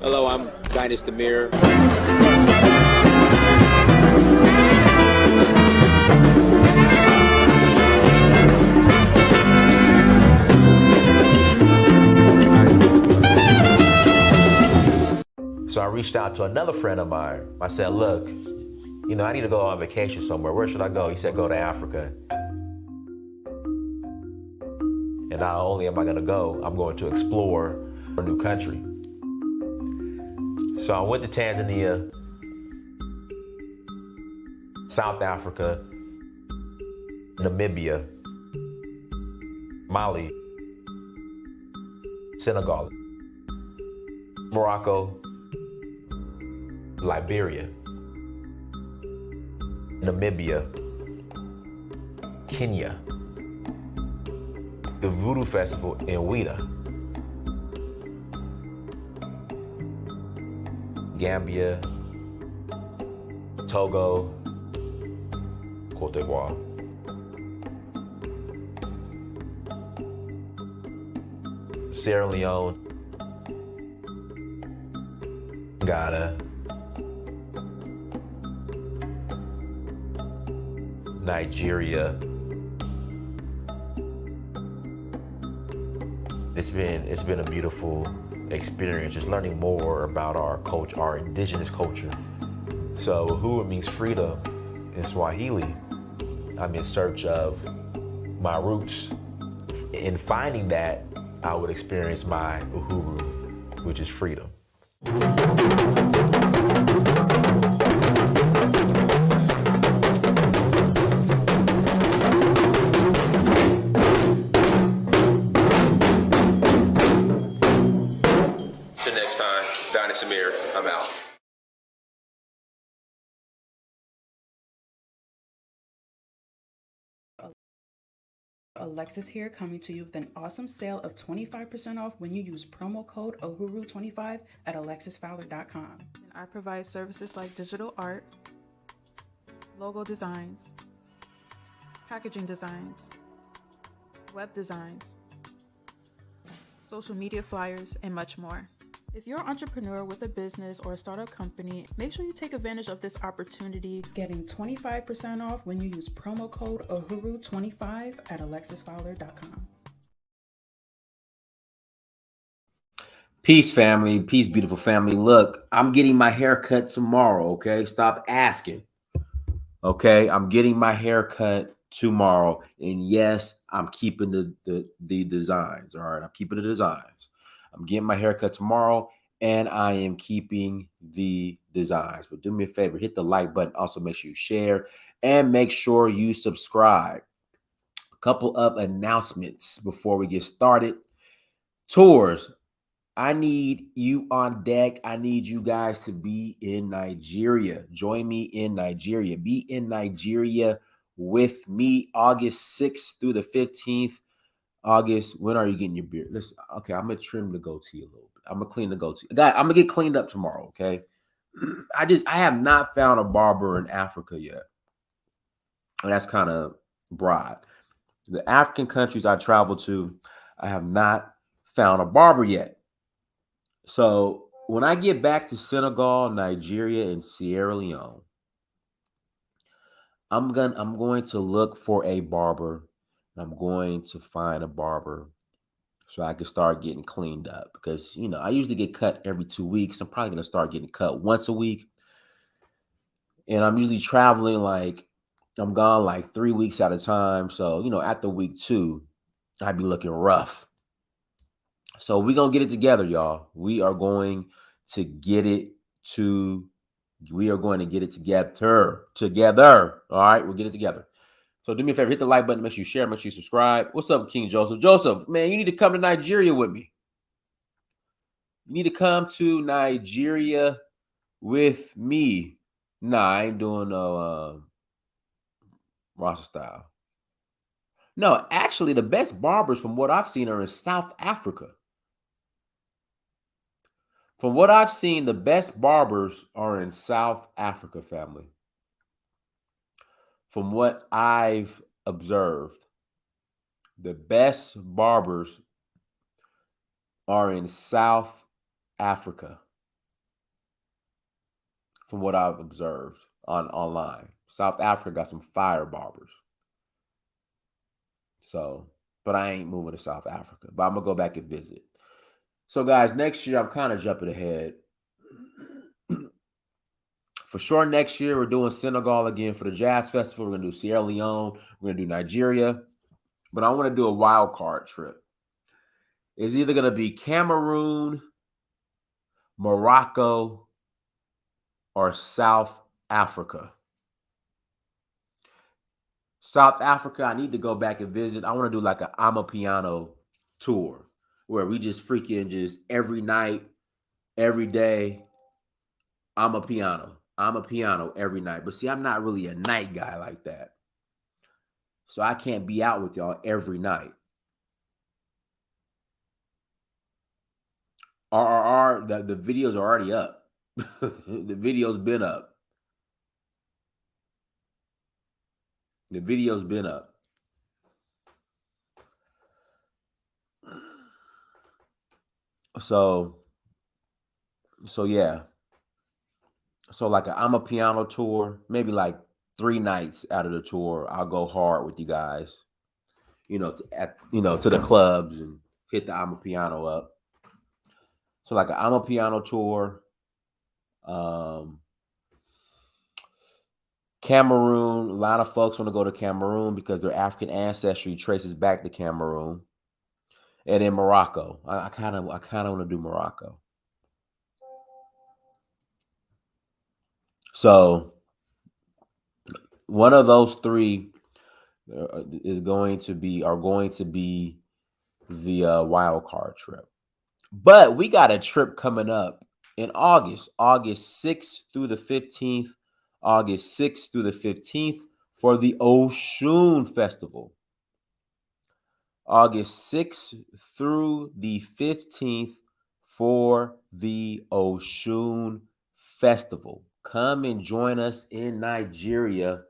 Hello, I'm Dynast Amir. So I reached out to another friend of mine. I said, look, I need to go on vacation somewhere. Where should I go? He said, go to Africa. And not only am I going to go, I'm going to explore a new country. So I went to Tanzania, South Africa, Namibia, Mali, Senegal, Morocco, Liberia, Namibia, Kenya, the Voodoo Festival in Ouida, Gambia, Togo, Cote d'Ivoire. Sierra Leone, Ghana, Nigeria. It's been a beautiful experience, just learning more about our culture, our indigenous culture. So Uhuru means freedom in Swahili. I'm in search of my roots. In finding that, I would experience my Uhuru, which is freedom. Till next time, Dynast Amir. I'm out. Alexis here, coming to you with an awesome sale of 25% off when you use promo code Uhuru25 at alexisfowler.com. I provide services like digital art, logo designs, packaging designs, web designs, social media flyers, and much more. If you're an entrepreneur with a business or a startup company, make sure you take advantage of this opportunity, getting 25% off when you use promo code Uhuru25 at alexisfowler.com. Peace, family. Peace, beautiful family. Look, I'm getting my hair cut tomorrow, okay? Stop asking. Okay, I'm getting my hair cut tomorrow. And yes, I'm keeping the designs. All right, I'm keeping the designs. I'm getting my hair cut tomorrow, and I am keeping the designs. But do me a favor, hit the like button. Also, make sure you share and make sure you subscribe. A couple of announcements before we get started. Tours. I need you on deck. I need you guys to be in Nigeria. Join me in Nigeria. Be in Nigeria with me August 6th through the 15th. August, when are you getting your beard? Listen, okay, I'm going to trim the goatee a little bit. I'm going to clean the goatee. Guys, I'm going to get cleaned up tomorrow, okay? I have not found a barber in Africa yet. And that's kind of broad. The African countries I travel to, I have not found a barber yet. So when I get back to Senegal, Nigeria, and Sierra Leone, I'm going to look for a barber. I'm going to find a barber so I can start getting cleaned up because I usually get cut every 2 weeks. I'm probably going to start getting cut once a week. And I'm usually traveling I'm gone like 3 weeks at a time. So, after week 2, I'd be looking rough. So we're going to get it together, y'all. We are going to get it together. All right, we'll get it together. So do me a favor, hit the like button, make sure you share, make sure you subscribe. What's up, King Joseph? Joseph, man, you need to come to Nigeria with me. You need to come to Nigeria with me. Nah, I ain't doing no Rasta style. No, actually, the best barbers from what I've seen are in South Africa. From what I've seen, the best barbers are in South Africa, family. From what I've observed, the best barbers are in South Africa. from what I've observed online. South Africa got some fire barbers. So, but I ain't moving to South Africa. But I'm gonna go back and visit. So, guys, next year I'm kind of jumping ahead. For sure, next year we're doing Senegal again for the Jazz Festival. We're gonna do Sierra Leone. We're gonna do Nigeria. But I want to do a wild card trip. It's either gonna be Cameroon, Morocco, or South Africa. South Africa, I need to go back and visit. I want to do like a I'm a Piano tour where we just freaking just every night, every day, I'm a piano. I'm a piano every night. But see, I'm not really a night guy like that. So I can't be out with y'all every night. RRR, the videos are already up. The video's been up. The video's been up. So yeah. So like I'm a piano tour, maybe like 3 nights out of the tour, I'll go hard with you guys. To the clubs and hit the I'm a piano up. So like I'm a piano tour. Cameroon, a lot of folks want to go to Cameroon because their African ancestry traces back to Cameroon. And then Morocco. I kind of want to do Morocco. So one of those 3 are going to be the wild card trip. But we got a trip coming up in August 6th through the 15th, August 6th through the 15th for the Oshun Festival. August 6th through the 15th for the Oshun Festival. Come and join us in Nigeria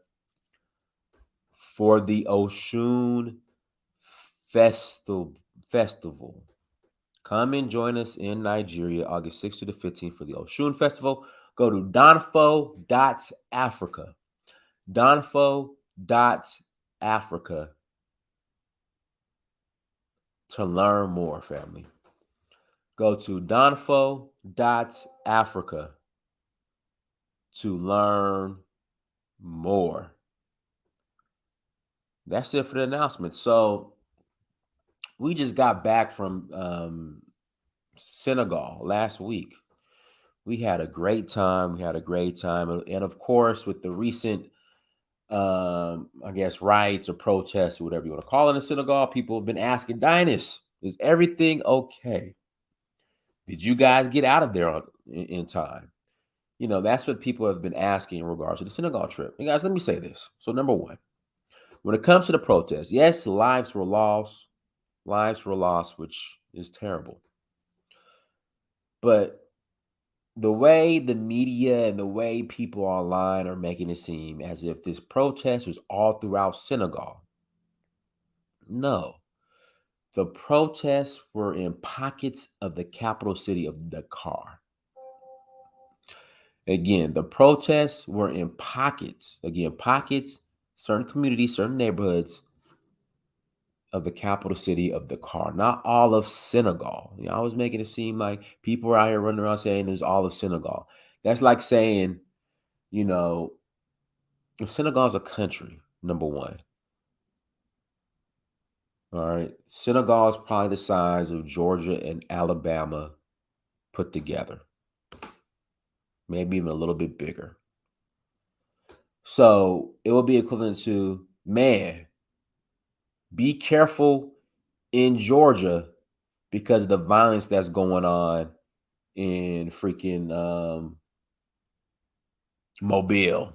for the Oshun Festival. Come and join us in Nigeria, August 6th to the 15th for the Oshun Festival. Go to donfo.africa. Donfo.africa to learn more, family. Go to donfo.africa to learn more. That's it for the announcement. So we just got back from Senegal last week. We had a great time. And of course, with the recent, riots or protests or whatever you want to call it in Senegal, people have been asking, Dynast, is everything okay? Did you guys get out of there in time? That's what people have been asking in regards to the Senegal trip. And guys, let me say this. So number one, when it comes to the protests, yes, lives were lost, which is terrible. But the way the media and the way people online are making it seem as if this protest was all throughout Senegal. No. The protests were in pockets of the capital city of Dakar. Again, the protests were in pockets. Again, pockets, certain communities, certain neighborhoods of the capital city of Dakar, not all of Senegal. I was making it seem like people are out here running around saying there's all of Senegal. That's like saying, Senegal is a country, number one. All right. Senegal is probably the size of Georgia and Alabama put together. Maybe even a little bit bigger. So it will be equivalent to, man, be careful in Georgia because of the violence that's going on in freaking Mobile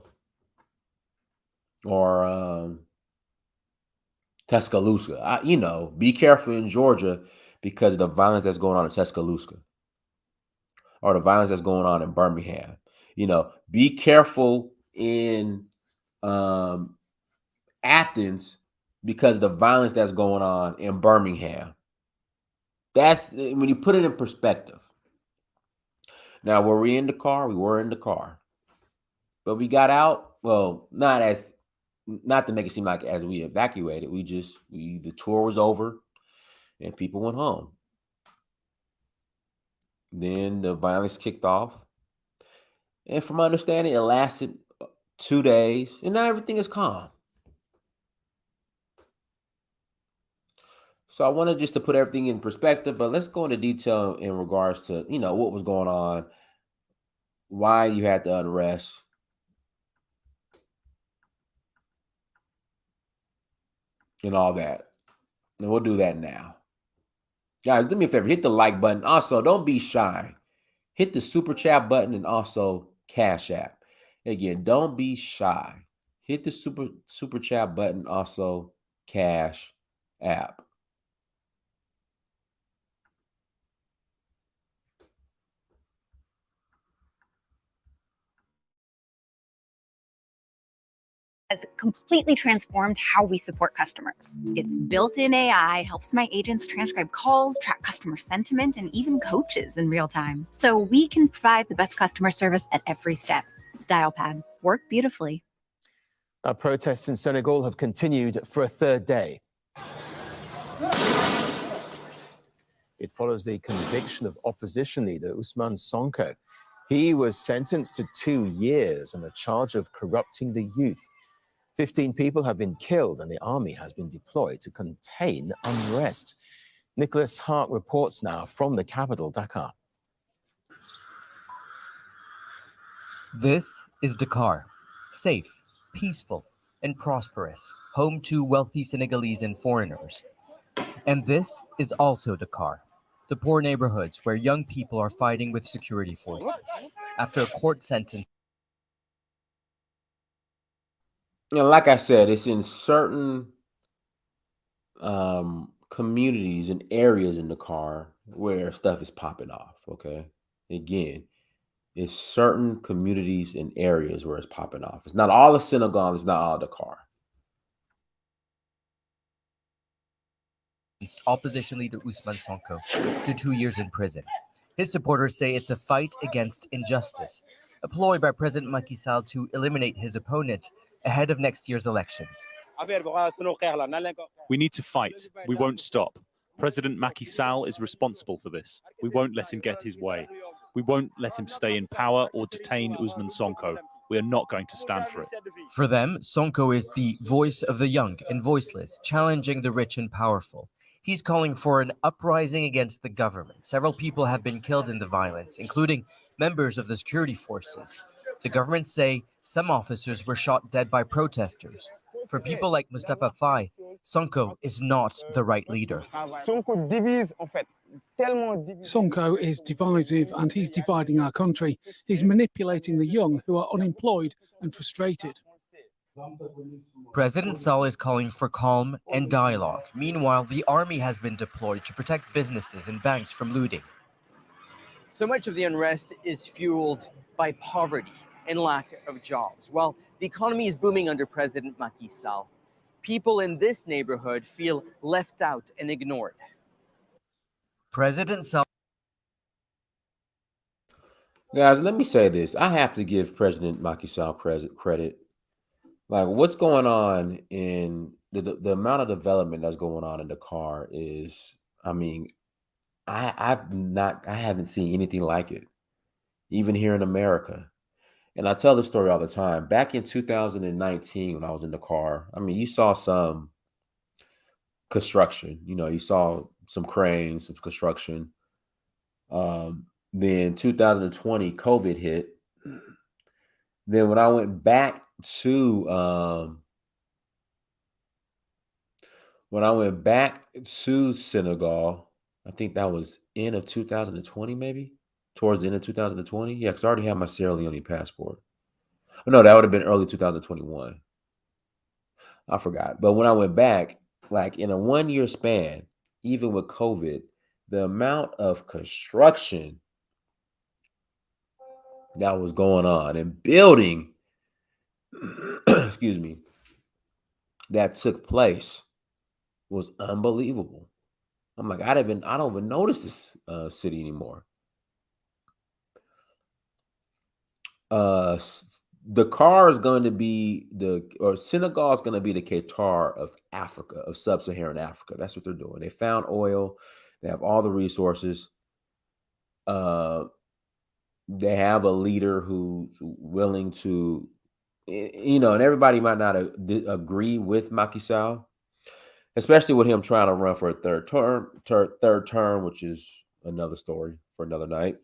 or Tuscaloosa. Be careful in Georgia because of the violence that's going on in Tuscaloosa or the violence that's going on in Birmingham. Be careful in Athens because of the violence that's going on in Birmingham. That's when you put it in perspective. Now, were we in the car? We were in the car. But we got out. Well, not to make it seem like as we evacuated. The tour was over and people went home. Then the violence kicked off. And from my understanding, it lasted 2 days. And now everything is calm. So I wanted just to put everything in perspective, but let's go into detail in regards to, what was going on, why you had the unrest, and all that. And we'll do that now. Guys, do me a favor, hit the like button. Also, don't be shy. Hit the super chat button and also Cash App. Again, don't be shy. Hit the super chat button, also Cash App. Has completely transformed how we support customers. Its built-in AI helps my agents transcribe calls, track customer sentiment, and even coaches in real time. So we can provide the best customer service at every step. Dialpad, work beautifully. Protests in Senegal have continued for a third day. It follows the conviction of opposition leader Ousmane Sonko. He was sentenced to 2 years on a charge of corrupting the youth. 15 people have been killed and the army has been deployed to contain unrest. Nicholas Hart reports now from the capital, Dakar. This is Dakar, safe, peaceful, and prosperous, home to wealthy Senegalese and foreigners. And this is also Dakar, the poor neighborhoods where young people are fighting with security forces after a court sentence. Like I said, it's in certain communities and areas in Dakar where stuff is popping off. Okay, again, it's certain communities and areas where it's popping off. It's not all of Senegal. It's not all Dakar. Opposition leader Ousmane Sonko to 2 years in prison. His supporters say it's a fight against injustice, a ploy by President Macky Sall to eliminate his opponent ahead of next year's elections. We need to fight. We won't stop. President Macky Sall is responsible for this. We won't let him get his way. We won't let him stay in power or detain Ousmane Sonko. We are not going to stand for it. For them, Sonko is the voice of the young and voiceless, challenging the rich and powerful. He's calling for an uprising against the government. Several people have been killed in the violence, including members of the security forces. The government say some officers were shot dead by protesters. For people like Mustafa Faye, Sonko is not the right leader. Sonko is divisive and he's dividing our country. He's manipulating the young who are unemployed and frustrated. President Sall is calling for calm and dialogue. Meanwhile, the army has been deployed to protect businesses and banks from looting. So much of the unrest is fueled by poverty and lack of jobs. While the economy is booming under President Macky Sall, people in this neighborhood feel left out and ignored. President Sall. Guys, let me say this. I have to give President Macky Sall credit. Like, what's going on in the amount of development that's going on in Dakar is, I mean, I haven't seen anything like it, even here in America. And I tell this story all the time. Back in 2019, when I was in Dakar, I mean, you saw some construction. You saw some cranes, some construction. Then 2020, COVID hit. Then when I went back to Senegal, I think that was end of 2020, maybe towards the end of 2020. Yeah, because I already had my Sierra Leone passport. Oh, no, that would have been early 2021. I forgot. But when I went back, like in a 1-year span, even with COVID, the amount of construction that was going on and building, excuse me, that took place was unbelievable. I'm like, I don't even notice this city anymore. Dakar is going to be Senegal is going to be the Qatar of Africa, of sub-Saharan Africa. That's what they're doing. They found oil. They have all the resources. They have a leader who's willing to, and everybody might not agree with Macky Sall, especially with him trying to run for a third term, which is another story for another night.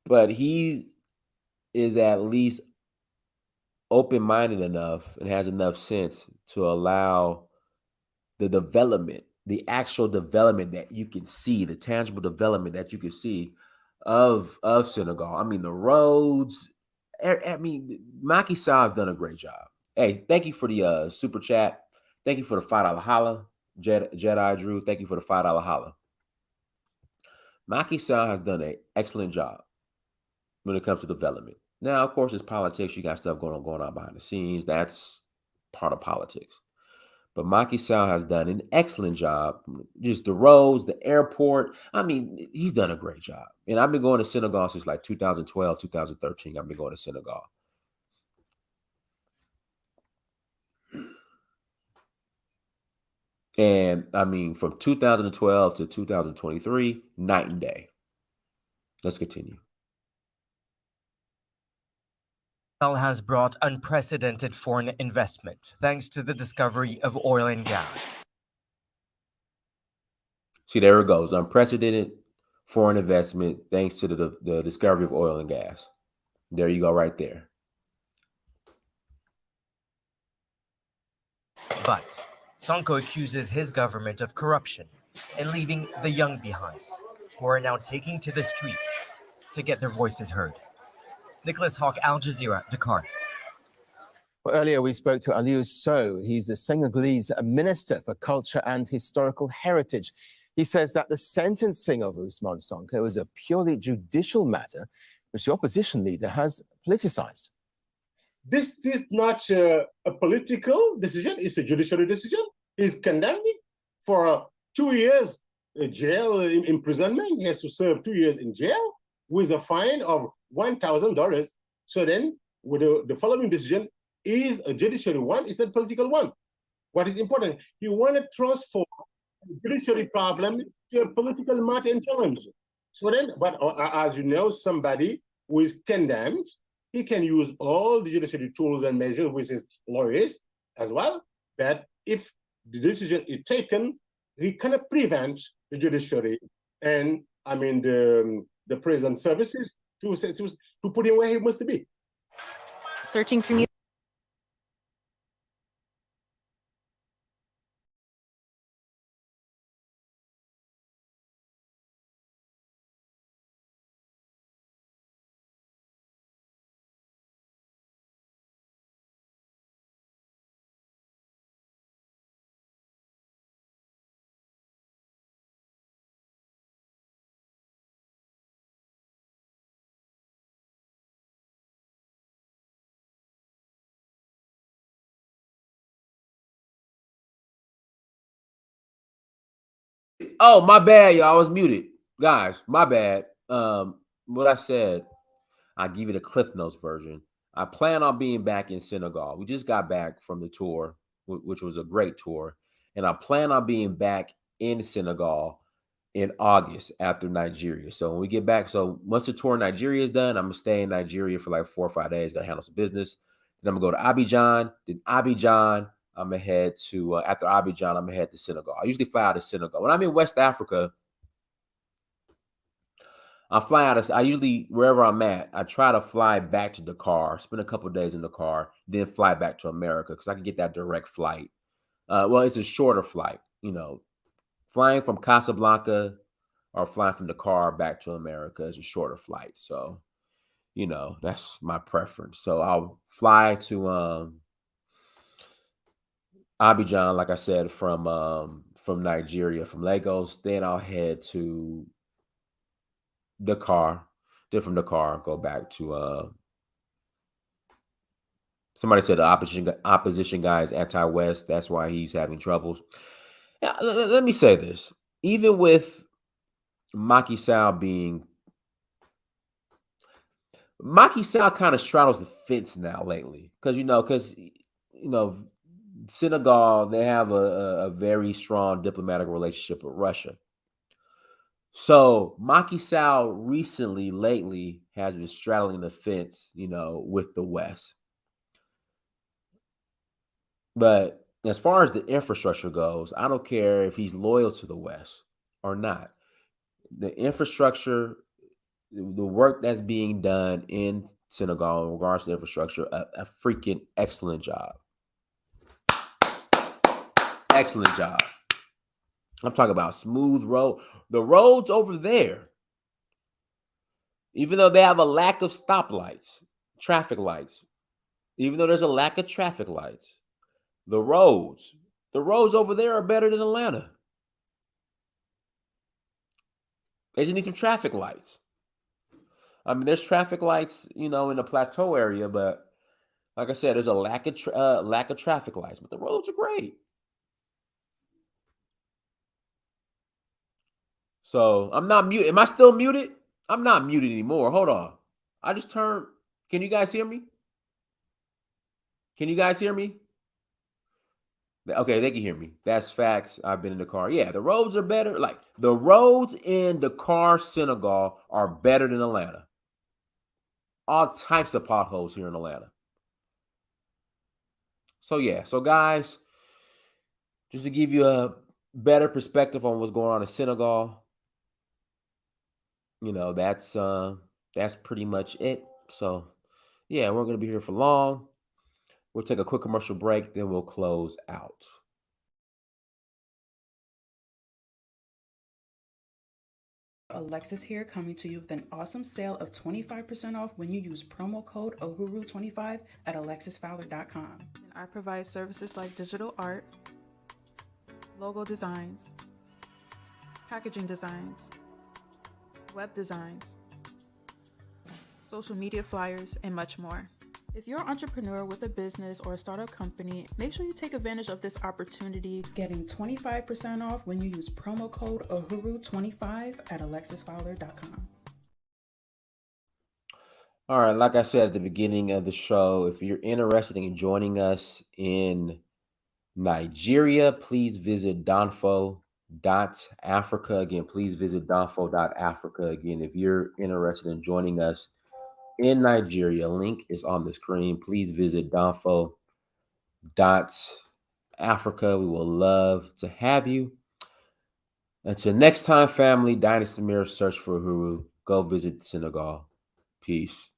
But he is at least open-minded enough and has enough sense to allow the actual development that you can see, the tangible development that you can see of Senegal. I mean, the roads. I mean, Macky Sall has done a great job. Hey, thank you for the super chat. Thank you for the $5 holla, Jedi Drew. Thank you for the $5 holla. Macky Sall has done an excellent job when it comes to development. Now, of course, it's politics. You got stuff going on behind the scenes. That's part of politics. But Macky Sall has done an excellent job. Just the roads, the airport. I mean, he's done a great job. And I've been going to Senegal since like 2012, 2013. I've been going to Senegal. And I mean, from 2012 to 2023, night and day. Let's continue. Has brought unprecedented foreign investment thanks to the discovery of oil and gas. See, there it goes. Unprecedented foreign investment thanks to the discovery of oil and gas. There you go right there. But Sonko accuses his government of corruption and leaving the young behind, who are now taking to the streets to get their voices heard. Nicholas Hawk, Al Jazeera, Dakar. Well, earlier we spoke to Aliou Sow. He's a Senegalese minister for culture and historical heritage. He says that the sentencing of Ousmane Sonko is a purely judicial matter, which the opposition leader has politicized. This is not a political decision, it's a judicial decision. He's condemned for 2 years jail imprisonment. He has to serve 2 years in jail with a fine of $1,000. So then with the following decision is a judiciary one, it's not a political one. What is important, you want to transform the judiciary problem to a political matter and challenge. So then, but as you know, somebody who is condemned, he can use all the judiciary tools and measures with his lawyers as well, that if the decision is taken, he cannot prevent the judiciary and, I mean, the prison services to put him where he must be. Searching for music. Oh, my bad, y'all. I was muted. Guys, my bad. What I said, I'll give you the Cliff Notes version. I plan on being back in Senegal. We just got back from the tour, which was a great tour. And I plan on being back in Senegal in August after Nigeria. So when we get back, so once the tour in Nigeria is done, I'm going to stay in Nigeria for like 4 or 5 days, got to handle some business. Then I'm going to go to Abidjan. Then Abidjan, I'm going to head to, after Abidjan, I'm going to head to Senegal. I usually fly out of Senegal. When I'm in West Africa, I usually, wherever I'm at, I try to fly back to Dakar, spend a couple of days in Dakar, then fly back to America because I can get that direct flight. Well, it's a shorter flight, flying from Casablanca or flying from Dakar back to America is a shorter flight. So, that's my preference. So I'll fly to Abidjan, like I said, from Nigeria, from Lagos. Then I'll head to Dakar. Then from Dakar, go back to somebody said the opposition guy is anti-West. That's why he's having troubles. Yeah, let me say this. Even with Macky Sall being Macky Sall kind of straddles the fence now lately because Senegal, they have a very strong diplomatic relationship with Russia. So Macky Sall lately has been straddling the fence, with the West. But as far as the infrastructure goes, I don't care if he's loyal to the West or not. The infrastructure, the work that's being done in Senegal in regards to infrastructure, a freaking excellent job. Excellent job. I'm talking about smooth road. The roads over there, even though they have a lack of stoplights, traffic lights, even though there's a lack of traffic lights, the roads over there are better than Atlanta. They just need some traffic lights. I mean, there's traffic lights, in the plateau area, but like I said, there's a lack of traffic lights, but the roads are great. So I'm not muted. Am I still muted? I'm not muted anymore. Hold on. I just turned. Can you guys hear me? Can you guys hear me? Okay, they can hear me. That's facts. I've been in the car. Yeah, the roads are better. Like the roads in Dakar, Senegal are better than Atlanta. All types of potholes here in Atlanta. So yeah, so guys, just to give you a better perspective on what's going on in Senegal, that's pretty much it. So yeah, we're gonna be here for long. We'll take a quick commercial break, then we'll close out. Alexis here, coming to you with an awesome sale of 25% off when you use promo code Uhuru25 at alexisfowler.com. And I provide services like digital art, logo designs, packaging designs, web designs, social media flyers, and much more. If you're an entrepreneur with a business or a startup company, make sure you take advantage of this opportunity, getting 25% off when you use promo code Uhuru25 at alexisfowler.com. All right, like I said at the beginning of the show, if you're interested in joining us in Nigeria, please visit donfo.africa. Again, please visit donfo.africa. Again, if you're interested in joining us in Nigeria, link is on the screen. Please visit donfo.africa. We will love to have you. Until next time, family, Dynasty Mirror, search for Uhuru. Go visit Senegal. Peace.